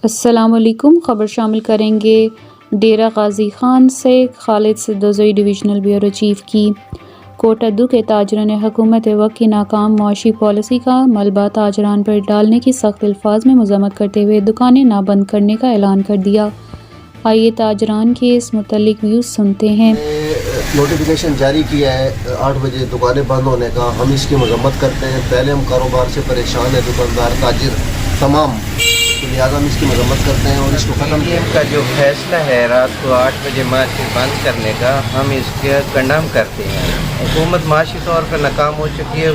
السلام علیکم۔ خبر شامل کریں گے ڈیرہ غازی خان سے خالد صدوزئی ڈویژنل بیورو چیف کی۔ کوٹادو کے تاجروں نے حکومت وقت کی ناکام معاشی پالیسی کا ملبہ تاجران پر ڈالنے کی سخت الفاظ میں مذمت کرتے ہوئے دکانیں نہ بند کرنے کا اعلان کر دیا۔ آئیے تاجران کے اس متعلق ویوز سنتے ہیں۔ نوٹیفیکیشن جاری کیا ہے 8 بجے دکانیں بند ہونے کا، ہم اس کی مذمت کرتے ہیں۔ پہلے ہم کاروبار سے پریشان ہیں، دکاندار تاجر تمام، تو لہٰذا ہم اس کی مذمت کرتے ہیں اور اس کو ختم پی ایم کا جو فیصلہ ہے رات کو 8 بجے مارکیٹ بند کرنے کا، ہم اس کے کنڈم کرتے ہیں۔ حکومت معاشی طور پر ناکام ہو چکی ہے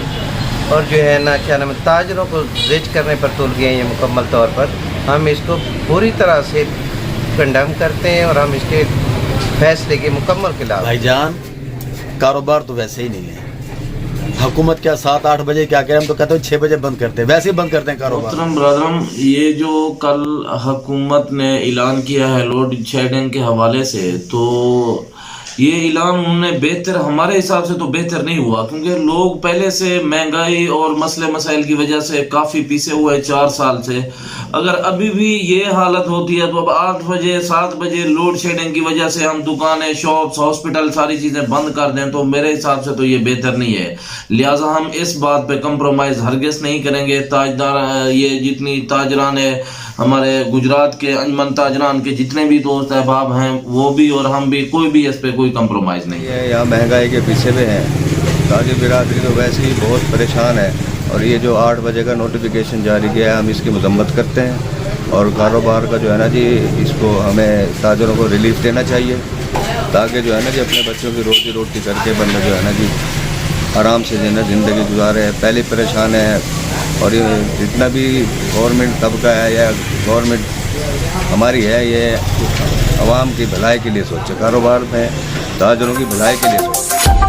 اور جو ہے نا کیا نام ہے تاجروں کو زج کرنے پر تل گئے ہیں مکمل طور پر۔ ہم اس کو پوری طرح سے کنڈم کرتے ہیں اور ہم اس کے فیصلے کے مکمل خلاف۔ بھائی جان، کاروبار تو ویسے ہی نہیں ہے۔ حکومت کیا 7-8 بجے کیا کہ ہم تو کہتے ہیں 6 بجے بند کرتے ہیں، ویسے ہی بند کرتے ہیں کاروبار۔ محترم برادرم، یہ جو کل حکومت نے اعلان کیا ہے لوڈ شیڈنگ کے حوالے سے، تو یہ اعلان انہوں نے بہتر، ہمارے حساب سے تو بہتر نہیں ہوا، کیونکہ لوگ پہلے سے مہنگائی اور مسئلے مسائل کی وجہ سے کافی پیچھے ہوئے 4 سال سے۔ اگر ابھی بھی یہ حالت ہوتی ہے تو اب 8 بجے 7 بجے لوڈ شیڈنگ کی وجہ سے ہم دکانیں، شاپس، ہاسپٹل ساری چیزیں بند کر دیں تو میرے حساب سے تو یہ بہتر نہیں ہے۔ لہٰذا ہم اس بات پہ کمپرومائز ہرگز نہیں کریں گے۔ تاجدار، یہ جتنی تاجران ہے ہمارے گجرات کے انجمن تاجران کے جتنے بھی دوست احباب ہیں وہ بھی اور ہم بھی، کوئی بھی اس پہ کوئی کمپرومائز نہیں ہے۔ یہاں مہنگائی کے پیچھے میں ہیں، تاجر برادری تو ویسے ہی بہت پریشان ہے، اور یہ جو 8 بجے کا نوٹیفیکیشن جاری کیا ہے ہم اس کی مذمت کرتے ہیں، اور کاروبار کا جو ہے نا جی اس کو ہمیں تاجروں کو ریلیف دینا چاہیے، تاکہ جو ہے نا جی اپنے بچوں کی روزی روٹی کر کے بندہ جو ہے نا جی آرام سے جو ہے نا زندگی گزارے۔ پہلے پریشان ہے، اور یہ جتنا بھی گورنمنٹ طبقہ ہے یا گورنمنٹ ہماری ہے، یہ عوام کی بھلائی کے لیے سوچے، کاروبار میں تاجروں کی بھلائی کے لیے سوچے۔